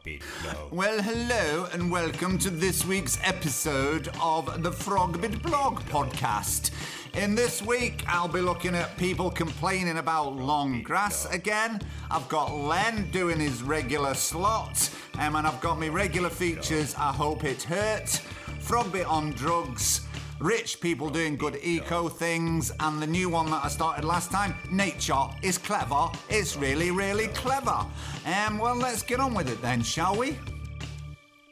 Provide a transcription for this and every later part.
Frogbit blog. Well, hello and welcome to this week's episode of the Frogbit blog podcast. In this week, I'll be looking at people complaining about long grass again. I've got Len doing his regular slot, and I've got my regular features, I hope it hurt, Frogbit on drugs, rich people doing good eco things, and the new one that I started last time, nature is clever. It's really, really clever. Well, let's get on with it then, shall we?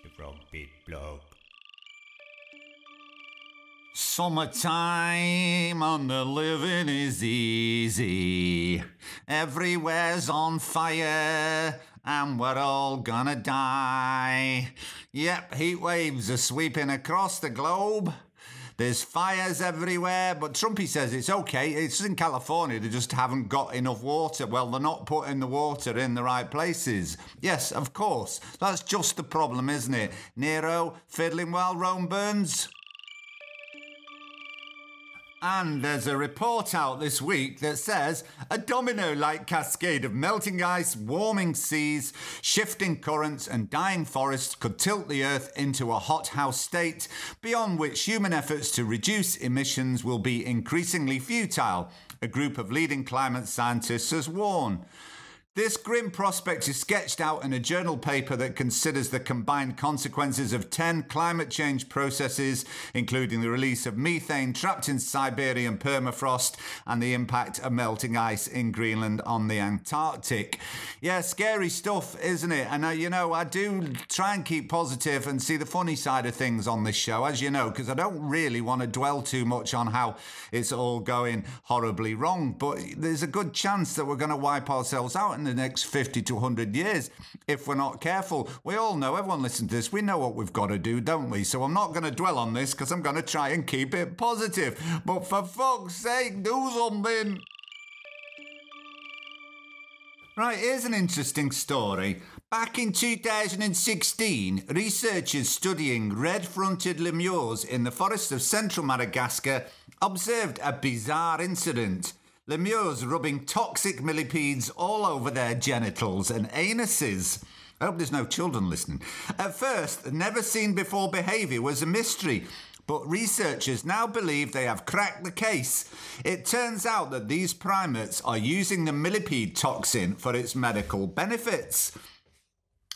The Frogbit blog. Summertime and the living is easy. Everywhere's on fire and we're all gonna die. Yep, heat waves are sweeping across the globe. There's fires everywhere, but Trumpy says it's okay. It's in California, they just haven't got enough water. Well, they're not putting the water in the right places. Yes, of course. That's just the problem, isn't it? Nero, fiddling while Rome burns. And there's a report out this week that says a domino-like cascade of melting ice, warming seas, shifting currents and dying forests could tilt the Earth into a hothouse state, beyond which human efforts to reduce emissions will be increasingly futile, a group of leading climate scientists has warned. This grim prospect is sketched out in a journal paper that considers the combined consequences of 10 climate change processes, including the release of methane trapped in Siberian permafrost and the impact of melting ice in Greenland on the Antarctic. Yeah, scary stuff, isn't it? And I do try and keep positive and see the funny side of things on this show, as you know, because I don't really want to dwell too much on how it's all going horribly wrong. But there's a good chance that we're going to wipe ourselves out in the next 50 to 100 years if we're not careful. We all know, everyone listen to this, we know what we've got to do, don't we? So I'm not going to dwell on this because I'm going to try and keep it positive. But for fuck's sake, do something. Right, here's an interesting story. Back in 2016, researchers studying red-fronted lemurs in the forests of central Madagascar observed a bizarre incident. Lemurs rubbing toxic millipedes all over their genitals and anuses. I hope there's no children listening. At first, the never-seen-before behaviour was a mystery, but researchers now believe they have cracked the case. It turns out that these primates are using the millipede toxin for its medical benefits.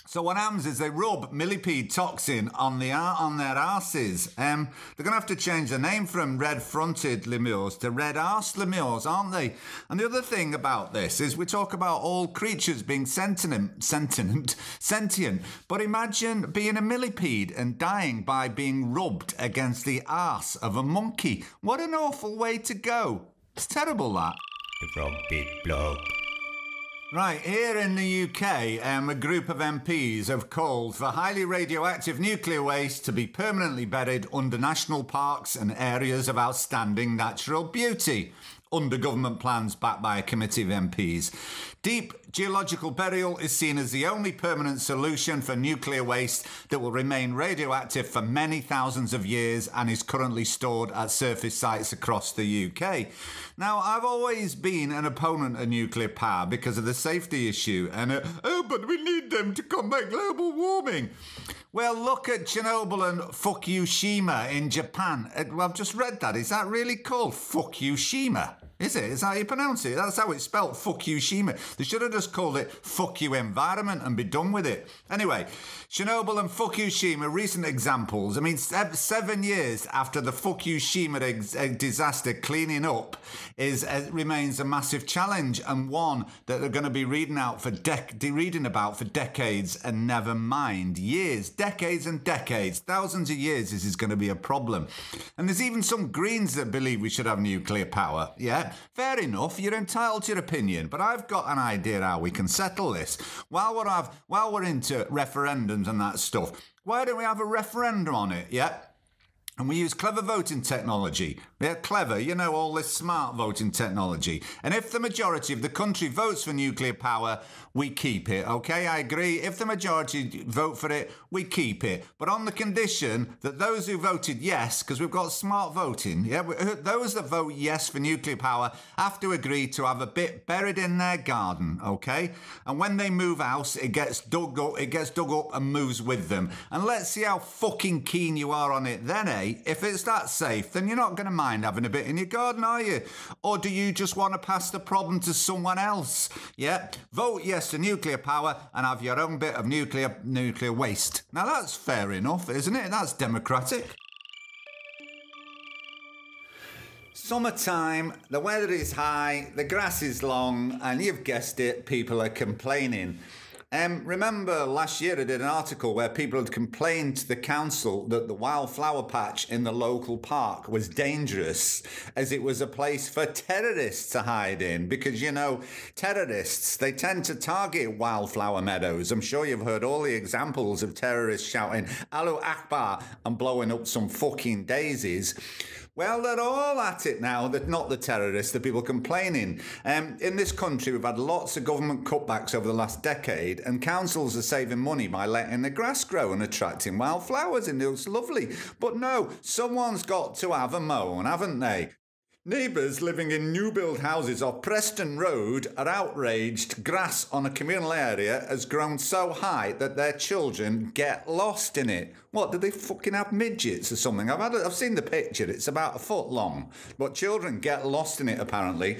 So what happens is they rub millipede toxin on their arses. They're going to have to change the name from red-fronted lemurs to red-arsed lemurs, aren't they? And the other thing about this is we talk about all creatures being sentient. But imagine being a millipede and dying by being rubbed against the arse of a monkey. What an awful way to go. It's terrible, that. The Frogbit blog. Right, here in the UK, a group of MPs have called for highly radioactive nuclear waste to be permanently buried under national parks and areas of outstanding natural beauty, under government plans backed by a committee of MPs. Deep geological burial is seen as the only permanent solution for nuclear waste that will remain radioactive for many thousands of years and is currently stored at surface sites across the UK. Now, I've always been an opponent of nuclear power because of the safety issue and, but we need them to combat global warming. Well, look at Chernobyl and Fukushima in Japan. Well, I've just read that. Is that really called Fukushima? Is it? Is that how you pronounce it? That's how it's spelled, Fukushima. They should have just called it Fuck You Environment and be done with it. Anyway, Chernobyl and Fukushima, recent examples. I mean, 7 years after the Fukushima disaster, cleaning up remains a massive challenge and one that they're going to be reading about for decades and never mind years. Decades and decades, thousands of years, this is going to be a problem. And there's even some Greens that believe we should have nuclear power. Yeah, fair enough, you're entitled to your opinion, but I've got an idea how we can settle this. While we're into referendums and that stuff, why don't we have a referendum on it, yeah? And we use clever voting technology. They're clever, you know, all this smart voting technology. And if the majority of the country votes for nuclear power, we keep it, okay? I agree. If the majority vote for it, we keep it. But on the condition that those who voted yes, because we've got smart voting, yeah, those that vote yes for nuclear power have to agree to have a bit buried in their garden, okay? And when they move house, it gets dug up and moves with them. And let's see how fucking keen you are on it then, eh? If it's that safe, then you're not going to mind having a bit in your garden, are you? Or do you just want to pass the problem to someone else? Yeah? Vote yes to nuclear power and have your own bit of nuclear waste. Now that's fair enough, isn't it? That's democratic. Summertime, the weather is high, the grass is long, and you've guessed it, people are complaining. Remember last year I did an article where people had complained to the council that the wildflower patch in the local park was dangerous as it was a place for terrorists to hide in because, you know, terrorists, they tend to target wildflower meadows. I'm sure you've heard all the examples of terrorists shouting Allahu Akbar and blowing up some fucking daisies. Well, they're all at it now. They're not the terrorists, the people complaining. In this country, we've had lots of government cutbacks over the last decade, and councils are saving money by letting the grass grow and attracting wildflowers, and it looks lovely. But no, someone's got to have a moan, haven't they? Neighbours living in new build houses off Preston Road are outraged. Grass on a communal area has grown so high that their children get lost in it. What, do they fucking have midgets or something? I've seen the picture, it's about a foot long, but children get lost in it apparently.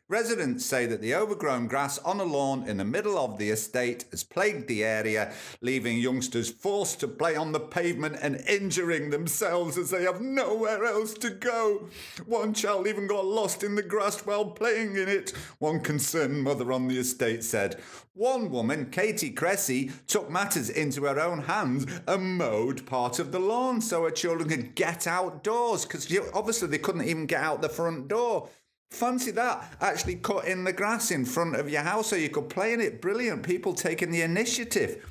Residents say that the overgrown grass on a lawn in the middle of the estate has plagued the area, leaving youngsters forced to play on the pavement and injuring themselves as they have nowhere else to go. One child even got lost in the grass while playing in it, one concerned mother on the estate said. One woman, Katie Cressy, took matters into her own hands and mowed part of the lawn so her children could get outdoors, because obviously they couldn't even get out the front door. Fancy that, actually cutting the grass in front of your house so you could play in it. Brilliant, people taking the initiative.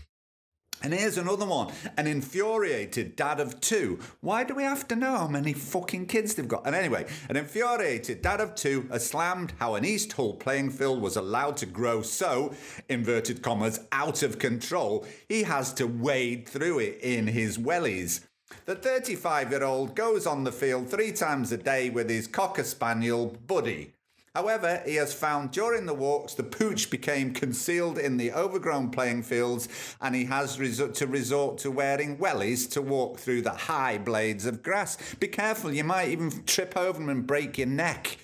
And here's another one, an infuriated dad of two. Why do we have to know how many fucking kids they've got? And anyway, an infuriated dad of two has slammed how an East Hull playing field was allowed to grow so, inverted commas, out of control, he has to wade through it in his wellies. The 35-year-old goes on the field 3 times a day with his Cocker Spaniel, Buddy. However, he has found during the walks the pooch became concealed in the overgrown playing fields and he has to resort to wearing wellies to walk through the high blades of grass. Be careful, you might even trip over them and break your neck.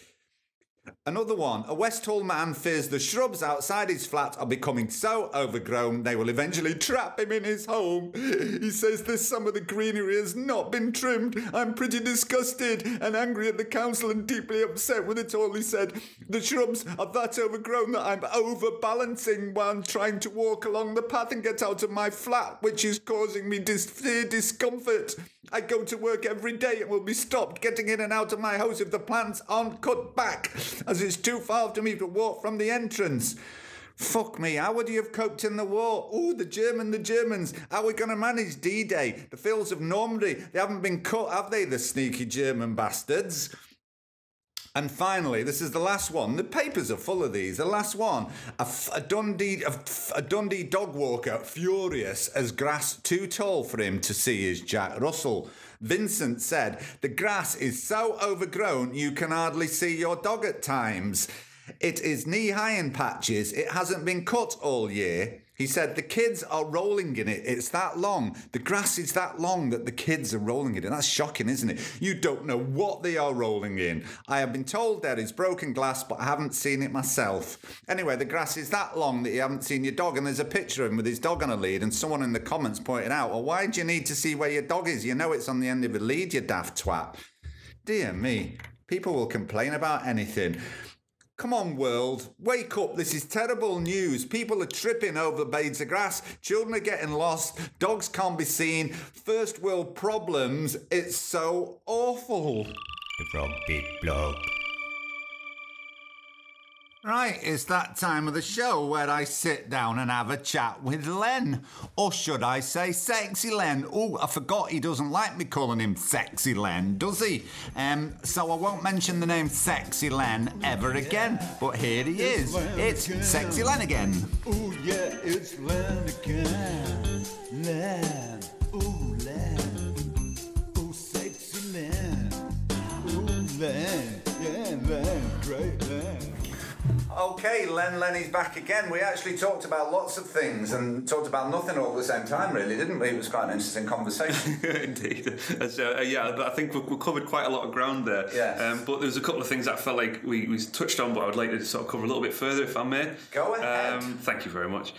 Another one, a West Hull man fears the shrubs outside his flat are becoming so overgrown they will eventually trap him in his home. He says this summer the greenery has not been trimmed. I'm pretty disgusted and angry at the council and deeply upset with it all. He said, the shrubs are that overgrown that I'm overbalancing while I'm trying to walk along the path and get out of my flat, which is causing me discomfort. I go to work every day and will be stopped getting in and out of my house if the plants aren't cut back, as it's too far for me to walk from the entrance. Fuck me, how would you have coped in the war? Ooh, the Germans. How are we going to manage D-Day? The fields of Normandy, they haven't been cut, have they, the sneaky German bastards? And finally, this is the last one. The papers are full of these. The last one, a Dundee dog walker furious as grass too tall for him to see his Jack Russell. Vincent said, the grass is so overgrown you can hardly see your dog at times. It is knee-high in patches. It hasn't been cut all year. He said the kids are rolling in it. It's that long. The grass is that long that the kids are rolling in it. That's shocking, isn't it? You don't know what they are rolling in. I have been told there is broken glass, but I haven't seen it myself. Anyway, the grass is that long that you haven't seen your dog, and there's a picture of him with his dog on a lead, and someone in the comments pointed out, well, why do you need to see where your dog is? You know it's on the end of a lead, you daft twat. Dear me, people will complain about anything. Come on, world, wake up. This is terrible news. People are tripping over blades of grass. Children are getting lost. Dogs can't be seen. First world problems. It's so awful. The Frogbitblog. Right, it's that time of the show where I sit down and have a chat with Len. Or should I say Sexy Len? Oh, I forgot he doesn't like me calling him Sexy Len, does he? So I won't mention the name Sexy Len ever again. But here he is. It's Sexy Len again. Oh yeah, it's Len again. Len. Ooh, Len. Oh, Sexy Len. Ooh, Len. Yeah, Len. Great Len. Okay, Lenny's back again. We actually talked about lots of things and talked about nothing all at the same time, really, didn't we? It was quite an interesting conversation. Indeed. Yeah, I think we covered quite a lot of ground there. Yes. But there was a couple of things that I felt like we touched on, but I would like to sort of cover a little bit further, if I may. Go ahead. Thank you very much.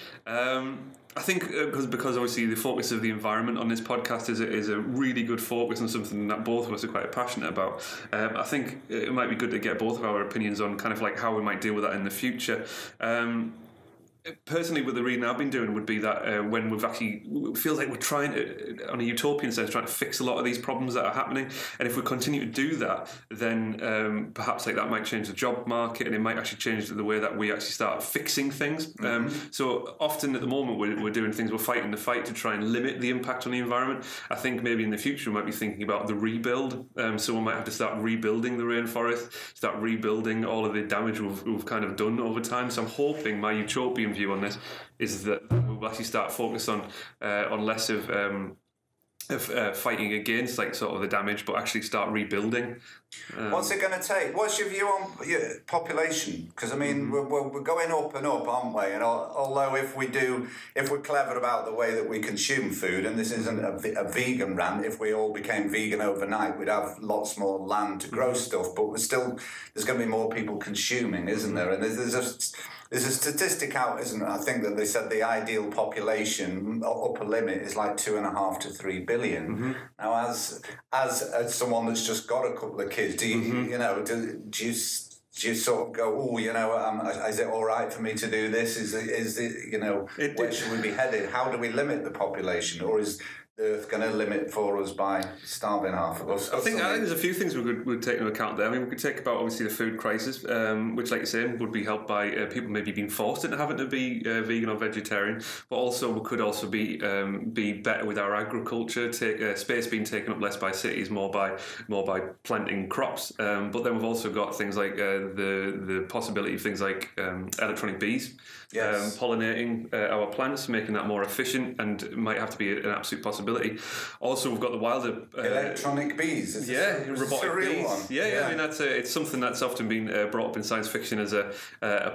I think because obviously the focus of the environment on this podcast is a really good focus on something that both of us are quite passionate about. I think it might be good to get both of our opinions on kind of like how we might deal with that in the future. Personally, with the reading I've been doing would be that when we've actually, it feels like we're trying to, on a utopian sense, trying to fix a lot of these problems that are happening. And if we continue to do that, then perhaps like that might change the job market, and it might actually change the way that we actually start fixing things. So often at the moment we're doing things, we're fighting the fight to try and limit the impact on the environment. I think maybe in the future we might be thinking about the rebuild. So we might have to start rebuilding the rainforest, start rebuilding all of the damage we've kind of done over time. So I'm hoping my utopian view on this is that we'll actually start focus on less of fighting against like sort of the damage, but actually start rebuilding. What's it going to take? What's your view on population? Because I mean, we're going up and up, aren't we? And although if we're clever about the way that we consume food, and this isn't a vegan rant, if we all became vegan overnight, we'd have lots more land to grow stuff. But there's going to be more people consuming, isn't there? And there's a statistic out, isn't it? I think that they said the ideal population upper limit is like 2.5 to 3 billion. Now, as someone that's just got a couple of kids, do you do you sort of go, is it all right for me to do this? Is it where should we be headed? How do we limit the population, or is the Earth going to limit for us by starving half of us? I think there's a few things we could take into account there. I mean, we could take about obviously the food crisis, which, like you're saying, would be helped by people maybe being forced into having to be vegan or vegetarian. But also, we could also be better with our agriculture. Space being taken up less by cities, more by planting crops. But then we've also got things like the possibility of things like electronic bees. Yes. Pollinating our plants, making that more efficient, and it might have to be an absolute possibility. Also, we've got the wilder electronic bees. Robotic bees. One. Yeah. I mean, it's something that's often been brought up in science fiction as a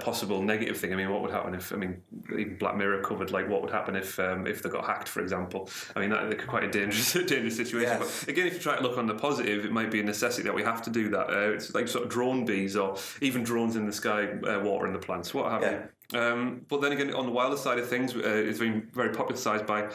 possible negative thing. I mean, what would happen if? I mean, even Black Mirror covered like what would happen if they got hacked, for example. I mean, that's quite a dangerous situation. Yes. But again, if you try to look on the positive, it might be a necessity that we have to do that. It's like sort of drone bees, or even drones in the sky watering the plants. What have you? But then again, on the wilder side of things, it's been very popularised by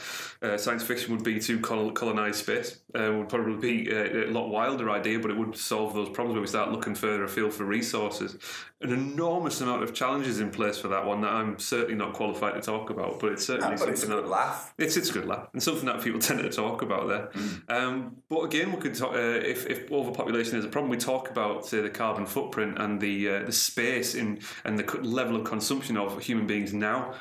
science fiction would be to colonise space. Would probably be a lot wilder idea, but it would solve those problems where we start looking further afield for resources. An enormous amount of challenges in place for that one that I'm certainly not qualified to talk about, but it's certainly something it's a good laugh. It's a good laugh, and something that people tend to talk about there. But again, we could talk, if overpopulation is a problem, we talk about, say, the carbon footprint and the space and the level of consumption of human beings now.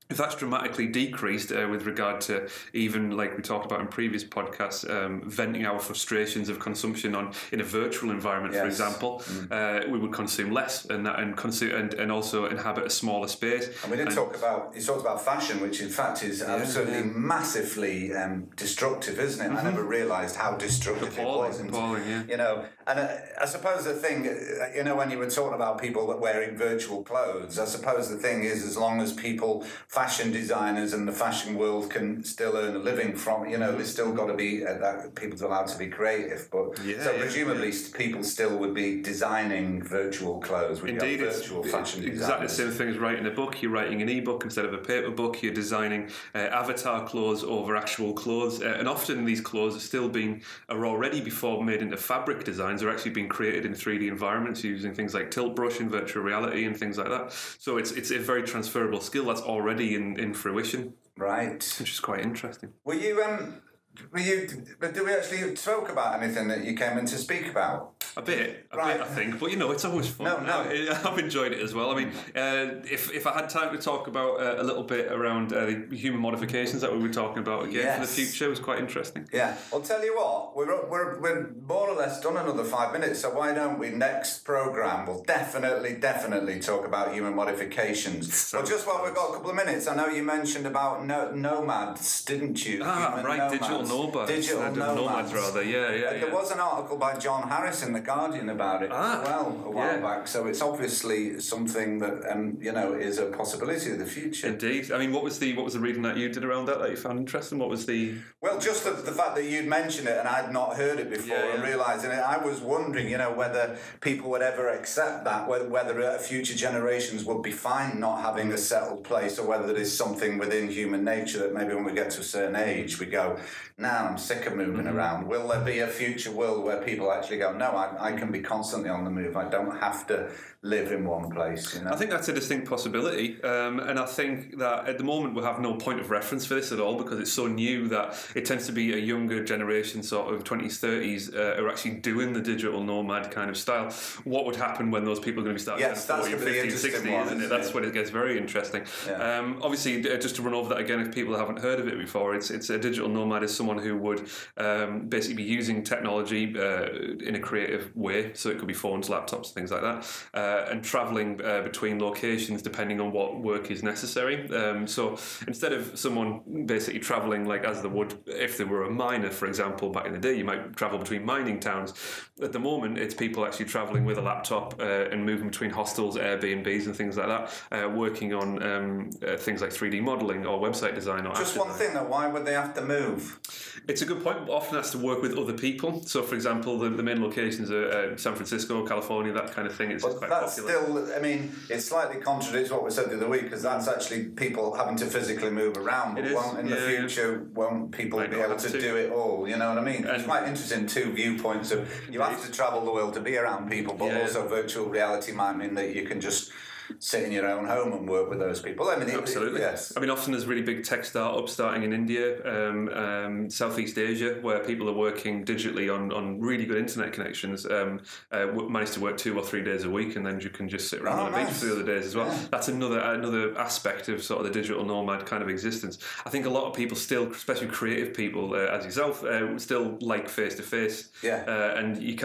If that's dramatically decreased with regard to even, like we talked about in previous podcasts, venting our frustrations of consumption in a virtual environment, for example, we would consume less and also inhabit a smaller space. And we didn't talk about fashion, which in fact is absolutely massively destructive, isn't it? I never realised how destructive it was. Appalling, And I suppose the thing, when you were talking about people wearing virtual clothes, I suppose the thing is, as long as fashion designers and the fashion world can still earn a living from, there's still got to be people's allowed to be creative. But presumably people still would be designing virtual clothes. Indeed, virtual fashion designers. Exactly the same thing as writing a book. You're writing an ebook instead of a paper book. You're designing avatar clothes over actual clothes, and often these clothes are already before made into fabric designs, are actually being created in 3D environments using things like tilt brush and virtual reality and things like that. So it's a very transferable skill that's already in fruition, right? Which is quite interesting. Did we actually talk about anything that you came in to speak about? A bit, Right. I think. But, it's always fun. No. I've enjoyed it as well. I mean, if I had time to talk about a little bit around the human modifications that we were talking about again for the future, it was quite interesting. Yeah. I'll tell you what, we're more or less done another 5 minutes, so why don't we, next programme, we'll definitely talk about human modifications. Well, just while we've got a couple of minutes, I know you mentioned about nomads, didn't you? Right, nomads. digital nomads. Digital nomads, rather, yeah. There was an article by John Harris in The Guardian about it as well a while back, so it's obviously something that, is a possibility of the future. Indeed. I mean, what was the reading that you did around that you found interesting? What was the... Well, just the fact that you'd mentioned it and I'd not heard it before and realising it, I was wondering, whether people would ever accept that, whether future generations would be fine not having a settled place, or whether there is something within human nature that maybe when we get to a certain age we go, I'm sick of moving around. Will there be a future world where people actually go, no, I can be constantly on the move, I don't have to live in one place? I think that's a distinct possibility, and I think that at the moment we have no point of reference for this at all, because it's so new that it tends to be a younger generation, sort of 20s, 30s, are actually doing the digital nomad kind of style. What would happen when those people are going to be starting Yes, that's 40, 50, 60, isn't it? That's when it gets very interesting. Yeah. Obviously, just to run over that again, if people haven't heard of it before, it's a digital nomad is someone who would basically be using technology in a creative way, so it could be phones, laptops, things like that, and travelling between locations depending on what work is necessary. So instead of someone basically travelling like as they would if they were a miner, for example, back in the day, you might travel between mining towns. At the moment, it's people actually travelling with a laptop and moving between hostels, Airbnbs and things like that, working on things like 3D modelling or website design. Or just one thing though, why would they have to move? It's a good point. Often has to work with other people. So, for example, the main locations are San Francisco, California, that kind of thing. It's quite that's popular. Still, it slightly contradicts what we said the other week, because that's actually people having to physically move around. But in the future, won't people be able to do it all? You know what I mean? It's quite interesting, two viewpoints of you have to travel the world to be around people, but also virtual reality might mean that you can just sit in your own home and work with those people. Absolutely. Yes. Often there's really big tech startups starting in India, Southeast Asia, where people are working digitally on really good internet connections, manage to work 2 or 3 days a week, and then you can just sit around on the beach for the other days as well. Yeah. That's another aspect of sort of the digital nomad kind of existence. I think a lot of people still, especially creative people, as yourself, still like face-to-face. Yeah. And you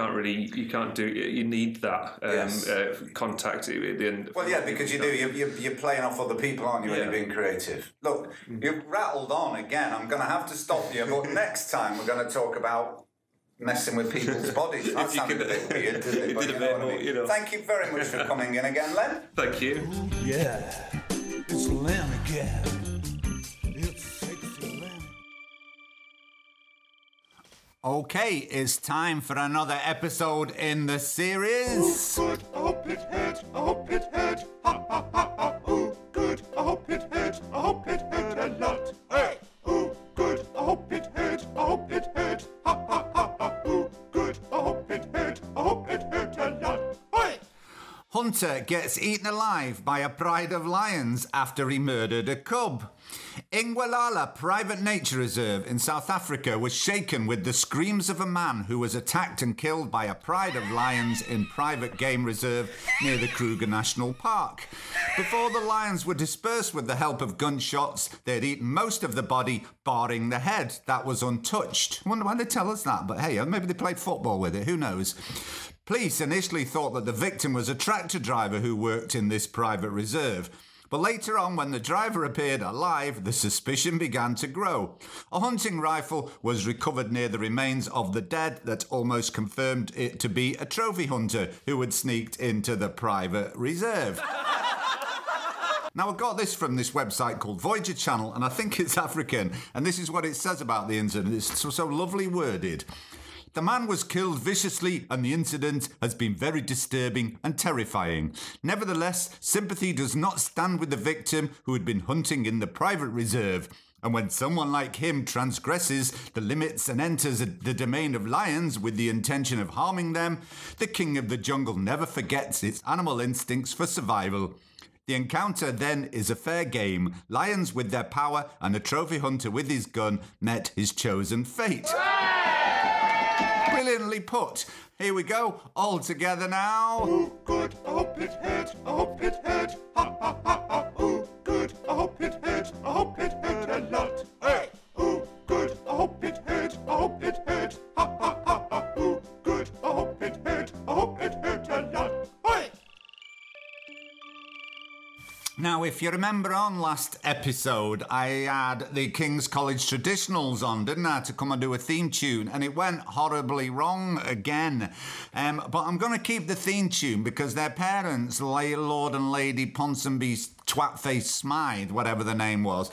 need that contact at the end. Well, yeah, because you're playing off other people, aren't you, when you're being creative? Look, you've rattled on again. I'm going to have to stop you, but next time we're going to talk about messing with people's bodies. That sounded a bit weird, didn't it? Thank you very much for coming in again, Len. Thank you. Yeah, it's Len again. It's sexy Len. Okay, it's time for another episode in the series. Oh, good, I hope it hurt, I hope it hurt. Ha, ha, ha, ha. Oh, good, I hope it hurt, I hope it hurt a lot. Hey, oh, good, I hope it hurt, I hope it hurt. Ha, ha, ha, ha. Oh, good, I hope it hurt, I hope it hurt a lot. Hey! Hunter gets eaten alive by a pride of lions after he murdered a cub. Ingwalala Private Nature Reserve in South Africa was shaken with the screams of a man who was attacked and killed by a pride of lions in private game reserve near the Kruger National Park. Before the lions were dispersed with the help of gunshots, they'd eaten most of the body, barring the head. That was untouched. I wonder why they tell us that, but hey, maybe they played football with it, who knows? Police initially thought that the victim was a tractor driver who worked in this private reserve. But later on, when the driver appeared alive, the suspicion began to grow. A hunting rifle was recovered near the remains of the dead that almost confirmed it to be a trophy hunter who had sneaked into the private reserve. Now, I got this from this website called Voyager Channel, and I think it's African, and this is what it says about the incident. It's so lovely worded. The man was killed viciously and the incident has been very disturbing and terrifying. Nevertheless, sympathy does not stand with the victim who had been hunting in the private reserve. And when someone like him transgresses the limits and enters the domain of lions with the intention of harming them, the king of the jungle never forgets its animal instincts for survival. The encounter then is a fair game. Lions with their power and a trophy hunter with his gun met his chosen fate. Brilliantly put. Here we go, all together now. Ooh, good, I hope it hurt, I hope it hurt. Ha, ha, ha, ha. Ooh, good, I hope it hurt, I hope it hurt a lot. Hey! Ooh, good, I hope it hurt, I hope it hurt. Ha, ha, ha, ha. Ooh, good, I hope it hurt, I hope it hurt a lot. Hey! Now, if you remember on last episode, I had the King's College Traditionals on, didn't I, to come and do a theme tune, and it went horribly wrong again. But I'm going to keep the theme tune because their parents, Lord and Lady Ponsonby's Twatface Smythe, whatever the name was,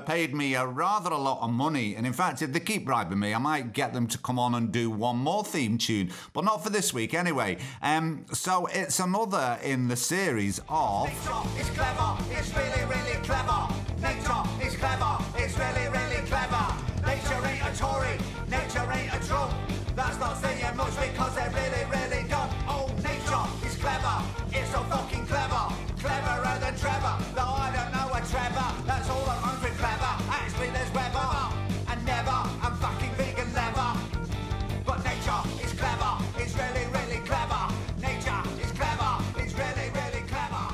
paid me a rather a lot of money. And in fact, if they keep bribing me, I might get them to come on and do one more theme tune, but not for this week anyway. So it's another in the series of... Nature is clever, it's really, really clever. Nature is clever, it's really, really clever. Nature ain't a Tory, nature ain't a Trump. That's not saying much because they're really, really dumb. Oh, nature is clever, it's so fucking clever. Cleverer than Trevor, though I don't know a Trevor. That's all I'm hungry clever. Actually, there's weather and never. I'm fucking vegan leather. But nature is clever, it's really, really clever. Nature is clever, it's really, really clever.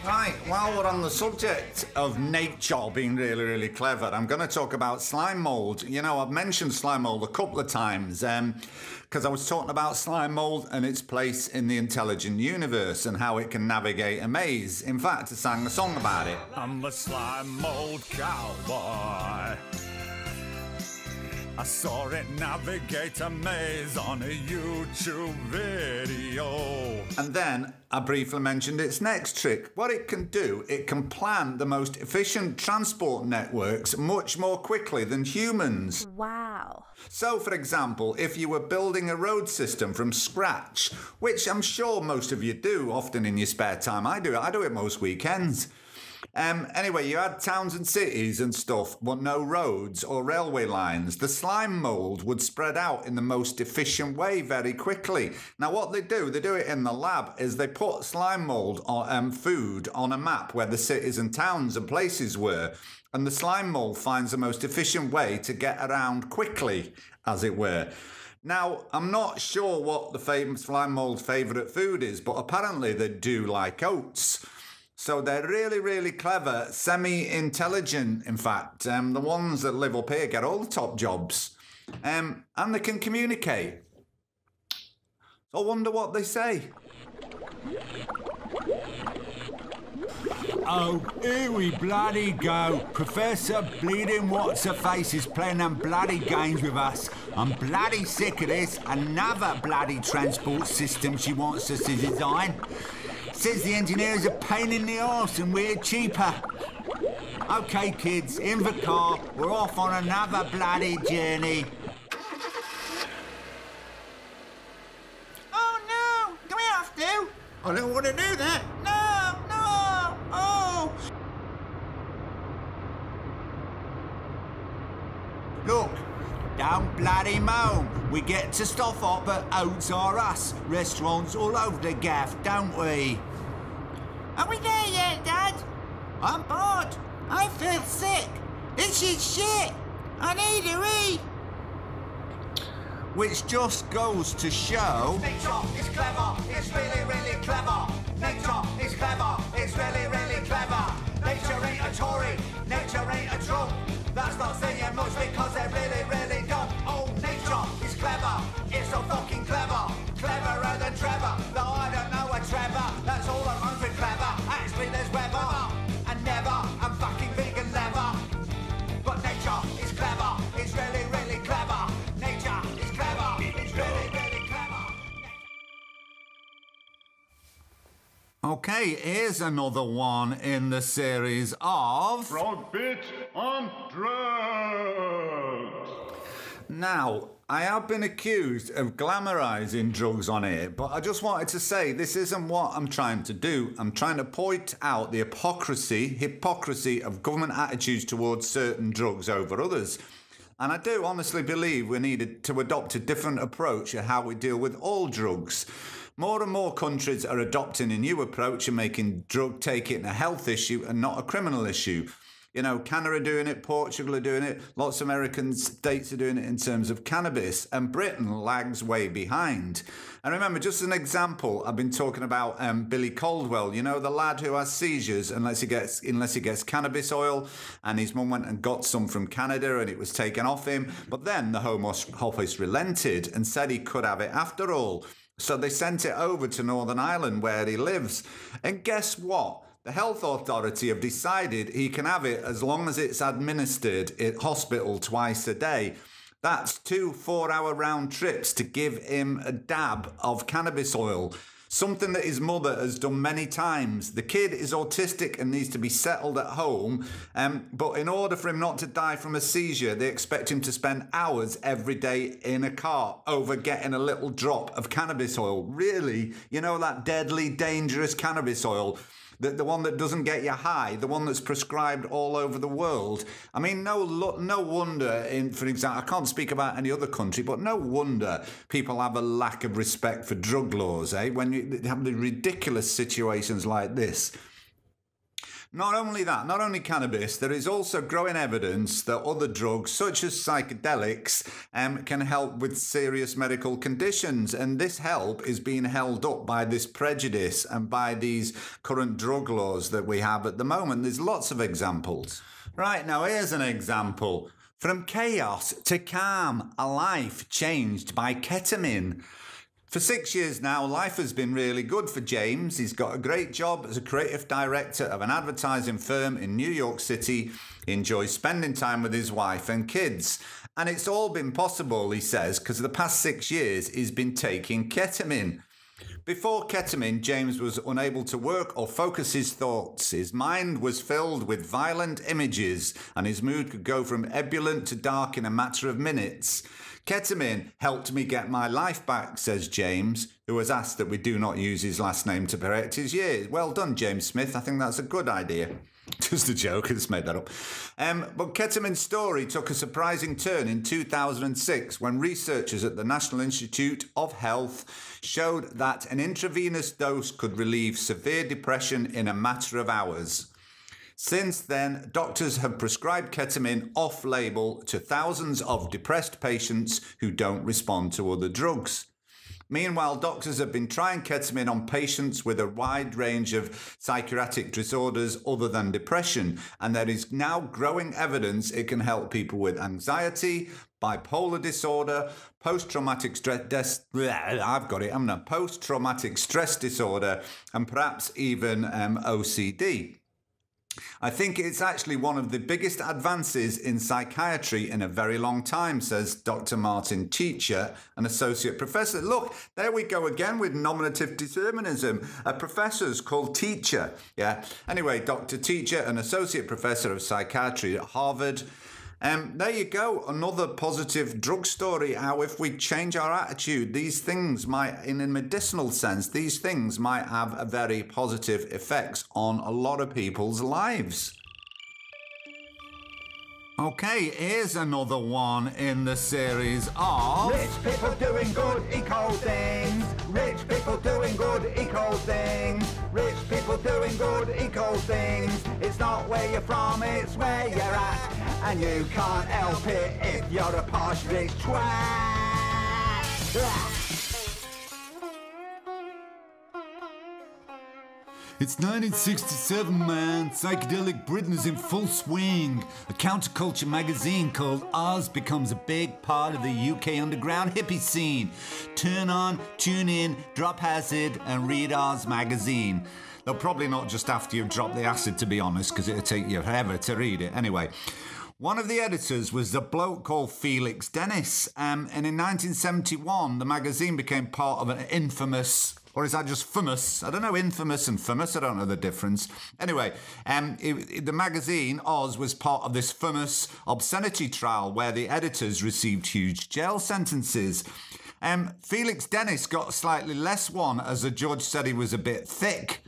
Right, while we're on the subject of nature being really, really clever, I'm going to talk about slime mould. You know, I've mentioned slime mould a couple of times because I was talking about slime mould and its place in the intelligent universe and how it can navigate a maze. In fact, I sang a song about it. I'm a slime mold cowboy. I saw it navigate a maze on a YouTube video. And then I briefly mentioned its next trick. What it can do, it can plan the most efficient transport networks much more quickly than humans. Wow. So, for example, if you were building a road system from scratch, which I'm sure most of you do often in your spare time, I do it most weekends. Anyway, you had towns and cities and stuff, but no roads or railway lines. The slime mould would spread out in the most efficient way very quickly. Now, what they do it in the lab, is they put slime mould or food on a map where the cities and towns and places were, and the slime mould finds the most efficient way to get around quickly, as it were. Now, I'm not sure what the famous slime mould's favourite food is, but apparently they do like oats. So they're really, really clever, semi-intelligent, in fact. The ones that live up here get all the top jobs. And they can communicate. So I wonder what they say. Oh, here we bloody go. Professor Bleeding What's-Her-Face is playing them bloody games with us. I'm bloody sick of this. Another bloody transport system she wants us to design. Says the engineer's a pain in the arse and we're cheaper. OK, kids, in the car. We're off on another bloody journey. Oh no, do we have to? I don't want to do that. No, no, oh. Look, don't bloody moan. We get to stop up at Oats R Us. Restaurants all over the gaff, don't we? Are we there yet, Dad? I'm bored. I feel sick. This is shit. I need a wee. Which just goes to show... Nature is clever. It's really, really clever. Nature is clever. It's really, really clever. Nature ain't a Tory. Nature ain't a Trump. That's not saying much because they're really, really dumb. Oh, nature is clever. It's so fucking clever. Cleverer than Trevor. Though I don't know a Trevor. That's all I'm hungry clever. Actually, there's weather and never. I'm fucking vegan leather. But nature is clever. It's really, really clever. Nature is clever. It's really, really clever. OK, here's another one in the series of... Frogbit on drugs. Now, I have been accused of glamorising drugs on here, but I just wanted to say this isn't what I'm trying to do. I'm trying to point out the hypocrisy of government attitudes towards certain drugs over others. And I do honestly believe we needed to adopt a different approach at how we deal with all drugs. More and more countries are adopting a new approach and making drug taking a health issue and not a criminal issue. You know, Canada are doing it, Portugal are doing it, lots of American states are doing it in terms of cannabis, and Britain lags way behind. And remember, just an example, I've been talking about Billy Caldwell, you know, the lad who has seizures unless he gets cannabis oil, and his mum went and got some from Canada and it was taken off him. But then the Home Office relented and said he could have it after all. So they sent it over to Northern Ireland where he lives. And guess what? The health authority have decided he can have it as long as it's administered at hospital twice a day. That's 2 4-hour round trips to give him a dab of cannabis oil. Something that his mother has done many times. The kid is autistic and needs to be settled at home, but in order for him not to die from a seizure, they expect him to spend hours every day in a car over getting a little drop of cannabis oil. Really? You know, that deadly, dangerous cannabis oil? The one that doesn't get you high, the one that's prescribed all over the world. I mean, no wonder, for example, I can't speak about any other country, but no wonder people have a lack of respect for drug laws, when you have the ridiculous situations like this. Not only that, not only cannabis, there is also growing evidence that other drugs, such as psychedelics, can help with serious medical conditions. And this help is being held up by this prejudice and by these current drug laws that we have at the moment. There's lots of examples. Right, now here's an example. From chaos to calm, a life changed by ketamine. For 6 years now, life has been really good for James. He's got a great job as a creative director of an advertising firm in New York City. He enjoys spending time with his wife and kids. And it's all been possible, he says, because the past 6 years he's been taking ketamine. Before ketamine, James was unable to work or focus his thoughts. His mind was filled with violent images, and his mood could go from ebullient to dark in a matter of minutes. Ketamine helped me get my life back, says James, who has asked that we do not use his last name to correct his years. Well done, James Smith. I think that's a good idea. Just a joke, I just made that up. But ketamine's story took a surprising turn in 2006 when researchers at the National Institute of Health showed that an intravenous dose could relieve severe depression in a matter of hours. Since then, doctors have prescribed ketamine off-label to thousands of depressed patients who don't respond to other drugs. Meanwhile, doctors have been trying ketamine on patients with a wide range of psychiatric disorders other than depression, and there is now growing evidence it can help people with anxiety, bipolar disorder, post-traumatic stress disorder, and perhaps even OCD. I think it's actually one of the biggest advances in psychiatry in a very long time, says Dr. Martin Teacher, an associate professor. Look, there we go again with nominative determinism. A professor's called Teacher. Yeah. Anyway, Dr. Teacher, an associate professor of psychiatry at Harvard. There you go, another positive drug story, how if we change our attitude, these things might, in a medicinal sense, these things might have a very positive effects on a lot of people's lives. Okay, here's another one in the series of... Rich people doing good eco things. Rich people doing good eco things. Rich people doing good eco things. It's not where you're from, it's where you're at. And you can't help it if you're a posh rich twat. It's 1967, man. Psychedelic Britain is in full swing. A counterculture magazine called Oz becomes a big part of the UK underground hippie scene. Turn on, tune in, drop acid, and read Oz magazine. They'll probably not just after you've dropped the acid, to be honest, because it'll take you forever to read it. Anyway, one of the editors was a bloke called Felix Dennis, and in 1971, the magazine became part of an infamous... Or is that just famous? I don't know, infamous and famous, I don't know the difference. Anyway, the magazine, Oz, was part of this famous obscenity trial where the editors received huge jail sentences. Felix Dennis got slightly less one as a judge said he was a bit thick.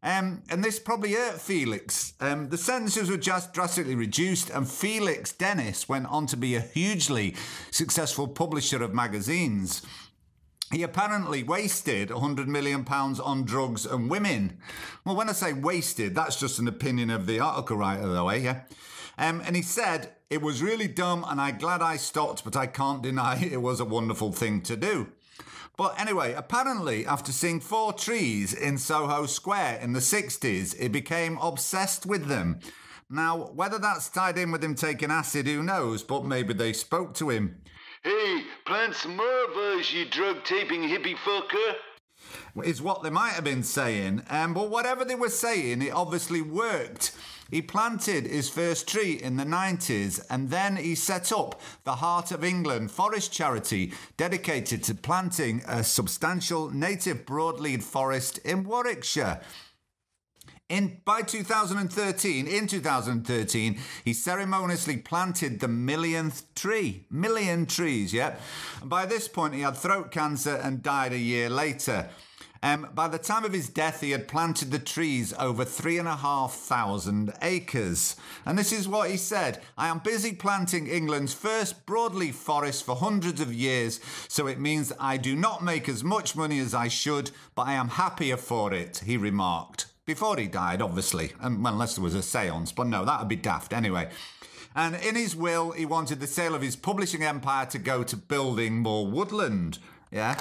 And this probably hurt Felix. The sentences were just drastically reduced, and Felix Dennis went on to be a hugely successful publisher of magazines. He apparently wasted £100 million on drugs and women. Well, when I say wasted, that's just an opinion of the article writer, though, yeah? And he said, it was really dumb and I'm glad I stopped, but I can't deny it was a wonderful thing to do. But anyway, apparently, after seeing 4 trees in Soho Square in the 60s, he became obsessed with them. Now, whether that's tied in with him taking acid, who knows, but maybe they spoke to him. Hey, plant some more of us, you drug-taping hippie fucker. Is what they might have been saying. But whatever they were saying, it obviously worked. He planted his first tree in the 90s and then he set up the Heart of England Forest Charity dedicated to planting a substantial native broadleaf forest in Warwickshire. By 2013, he ceremoniously planted the millionth tree. Million trees, yeah? And by this point, he had throat cancer and died a year later. By the time of his death, he had planted the trees over 3,500 acres. And this is what he said. I am busy planting England's first broadleaf forest for hundreds of years, so it means I do not make as much money as I should, but I am happier for it, he remarked. Before he died, obviously, unless there was a seance, but no, that would be daft anyway. And in his will, he wanted the sale of his publishing empire to go to building more woodland, yeah?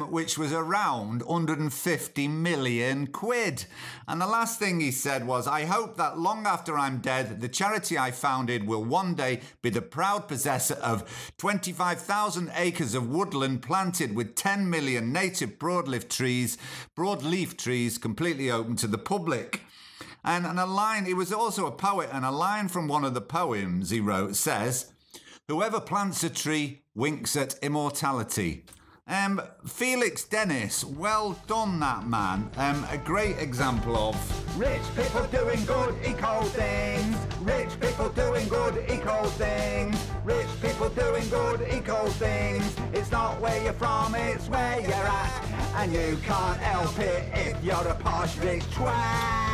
Which was around 150 million quid. And the last thing he said was, I hope that long after I'm dead, the charity I founded will one day be the proud possessor of 25,000 acres of woodland planted with 10 million native broadleaf trees completely open to the public. And a line, he was also a poet, and a line from one of the poems he wrote says, whoever plants a tree winks at immortality. Felix Dennis, well done that man. A great example of rich people doing good eco things. Rich people doing good eco things. Rich people doing good eco things. It's not where you're from, it's where you're at. And you can't help it if you're a posh rich twat.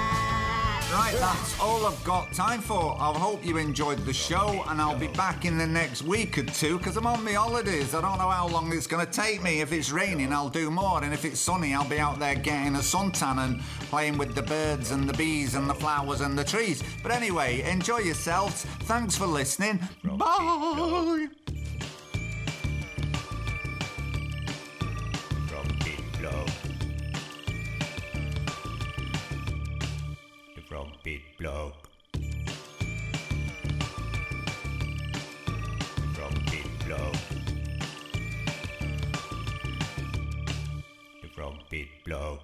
Right, that's all I've got time for. I hope you enjoyed the show, and I'll be back in the next week or two because I'm on my holidays. I don't know how long it's going to take me. If it's raining, I'll do more, and if it's sunny, I'll be out there getting a suntan and playing with the birds and the bees and the flowers and the trees. But anyway, enjoy yourselves. Thanks for listening. Bye. Frogbitblog. Frogbitblog. The Frogbitblog.